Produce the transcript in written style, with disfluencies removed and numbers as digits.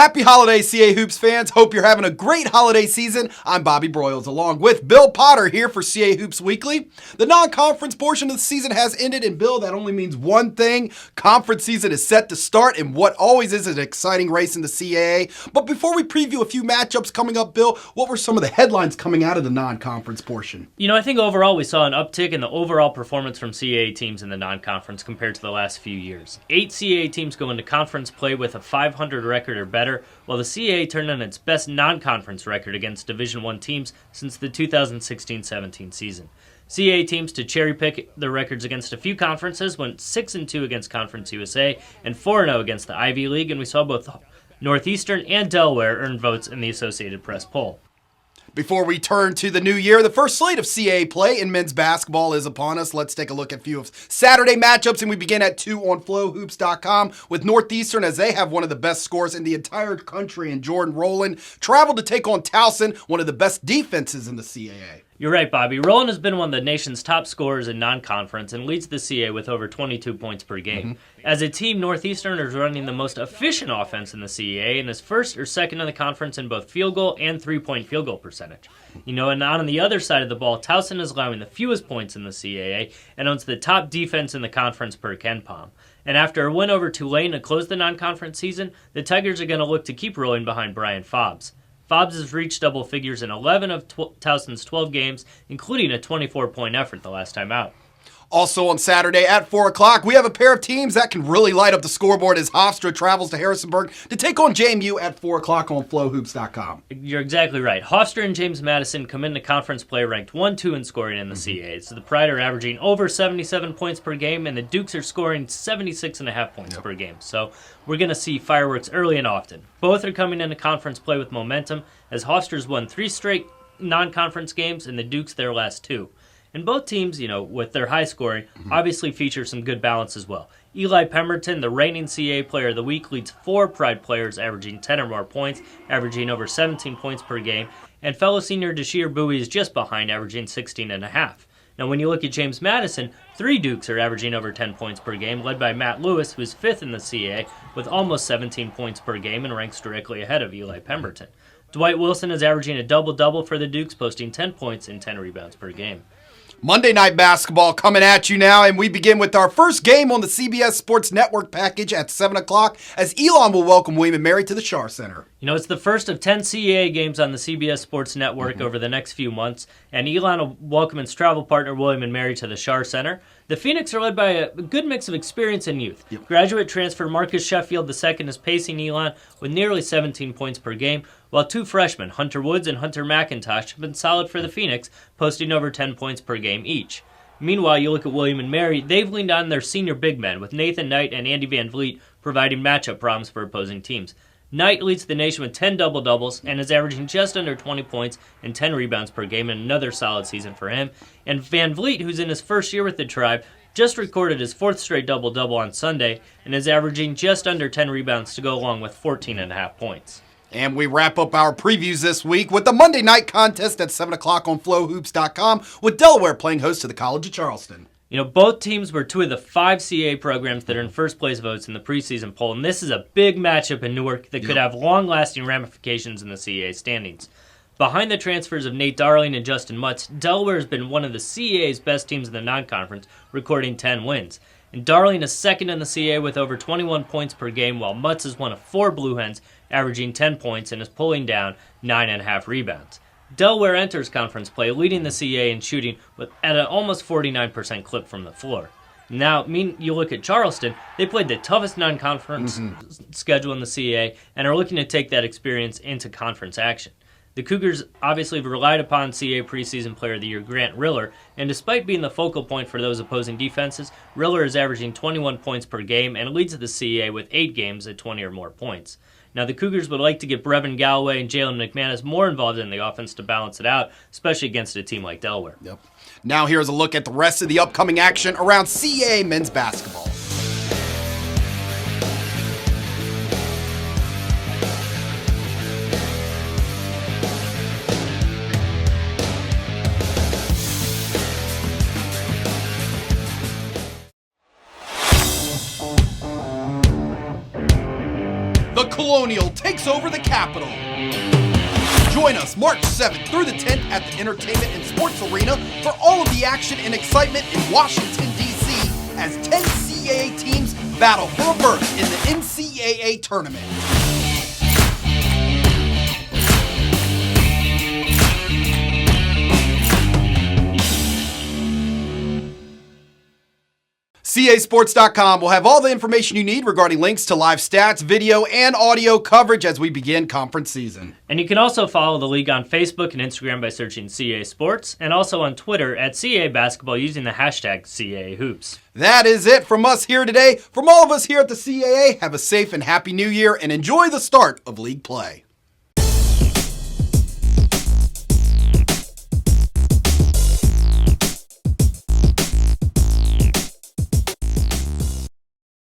Happy holidays, CA Hoops fans. Hope you're having a great holiday season. I'm Bobby Broyles, along with Bill Potter here for CA Hoops Weekly. The non-conference portion of the season has ended, and Bill, that only means one thing. Conference season is set to start in what always is an exciting race in the CAA. But before we preview a few matchups coming up, Bill, what were some of the headlines coming out of the non-conference portion? I think overall we saw an uptick in the overall performance from CAA teams in the non-conference compared to the last few years. 8 CAA teams go into conference play with a 500 record or better, while the CAA turned in its best non-conference record against Division I teams since the 2016-17 season. CAA teams to cherry-pick their records against a few conferences went 6-2 against Conference USA and 4-0 against the Ivy League, and we saw both Northeastern and Delaware earn votes in the Associated Press poll. Before we turn to the new year, the first slate of CAA play in men's basketball is upon us. Let's take a look at a few of Saturday matchups, and we begin at 2 on FlowHoops.com with Northeastern, as they have one of the best scores in the entire country, and Jordan Rowland traveled to take on Towson, one of the best defenses in the CAA. You're right, Bobby. Rowland has been one of the nation's top scorers in non-conference and leads the CAA with over 22 points per game. As a team, Northeastern is running the most efficient offense in the CAA and is first or second in the conference in both field goal and three-point field goal percentage. And on the other side of the ball, Towson is allowing the fewest points in the CAA and owns the top defense in the conference per KenPom. And after a win over Tulane to close the non-conference season, the Tigers are going to look to keep rolling behind Brian Fobbs. Fobbs has reached double figures in 11 of Towson's 12 games, including a 24-point effort the last time out. Also on Saturday at 4 o'clock, we have a pair of teams that can really light up the scoreboard as Hofstra travels to Harrisonburg to take on JMU at 4 o'clock on FlowHoops.com. You're exactly right. Hofstra and James Madison come into conference play ranked 1-2 in scoring in the CAA. So the Pride are averaging over 77 points per game, and the Dukes are scoring 76.5 points per game. So we're going to see fireworks early and often. Both are coming into conference play with momentum, as Hofstra's won 3 straight non-conference games, and the Dukes their last 2. And both teams, with their high scoring, obviously feature some good balance as well. Eli Pemberton, the reigning CAA Player of the Week, leads 4 Pride players averaging 10 or more points, averaging over 17 points per game, and fellow senior Dashir Bowie is just behind, averaging 16.5. Now, when you look at James Madison, 3 Dukes are averaging over 10 points per game, led by Matt Lewis, who is 5th in the CAA with almost 17 points per game and ranks directly ahead of Eli Pemberton. Dwight Wilson is averaging a double-double for the Dukes, posting 10 points and 10 rebounds per game. Monday Night Basketball coming at you now, and we begin with our first game on the CBS Sports Network package at 7 o'clock as Elon will welcome William & Mary to the Schar Center. It's the first of 10 CAA games on the CBS Sports Network over the next few months, and Elon will welcome its travel partner William & Mary to the Schar Center. The Phoenix are led by a good mix of experience and youth. Graduate transfer Marcus Sheffield II is pacing Elon with nearly 17 points per game, while 2 freshmen, Hunter Woods and Hunter McIntosh, have been solid for the Phoenix, posting over 10 points per game each. Meanwhile, you look at William & Mary, they've leaned on their senior big men, with Nathan Knight and Andy Van Vliet providing matchup problems for opposing teams. Knight leads the nation with 10 double-doubles and is averaging just under 20 points and 10 rebounds per game, and another solid season for him. And Van Vliet, who's in his first year with the Tribe, just recorded his 4th straight double-double on Sunday and is averaging just under 10 rebounds to go along with 14.5 points. And we wrap up our previews this week with the Monday night contest at 7 o'clock on FlowHoops.com with Delaware playing host to the College of Charleston. Both teams were 2 of the 5 CAA programs that are in first place votes in the preseason poll, and this is a big matchup in Newark that could have long-lasting ramifications in the CAA standings. Behind the transfers of Nate Darling and Justin Mutz, Delaware has been one of the CAA's best teams in the non-conference, recording 10 wins. And Darling is second in the CAA with over 21 points per game, while Mutz is one of 4 Blue Hens, averaging 10 points and is pulling down 9.5 rebounds. Delaware enters conference play, leading the CAA in shooting at an almost 49% clip from the floor. Now, you look at Charleston, they played the toughest non-conference schedule in the CAA and are looking to take that experience into conference action. The Cougars obviously have relied upon CAA preseason player of the year Grant Riller, and despite being the focal point for those opposing defenses, Riller is averaging 21 points per game and leads the CAA with 8 games at 20 or more points. Now, the Cougars would like to get Brevin Galloway and Jalen McManus more involved in the offense to balance it out, especially against a team like Delaware. Now here's a look at the rest of the upcoming action around CAA men's basketball. Colonial takes over the Capitol. Join us March 7th through the 10th at the Entertainment and Sports Arena for all of the action and excitement in Washington, D.C. as 10 CAA teams battle for a berth in the NCAA tournament. CASports.com will have all the information you need regarding links to live stats, video, and audio coverage as we begin conference season. And you can also follow the league on Facebook and Instagram by searching CA Sports, and also on Twitter at CA Basketball using the hashtag CA Hoops. That is it from us here today. From all of us here at the CAA, have a safe and happy new year and enjoy the start of league play.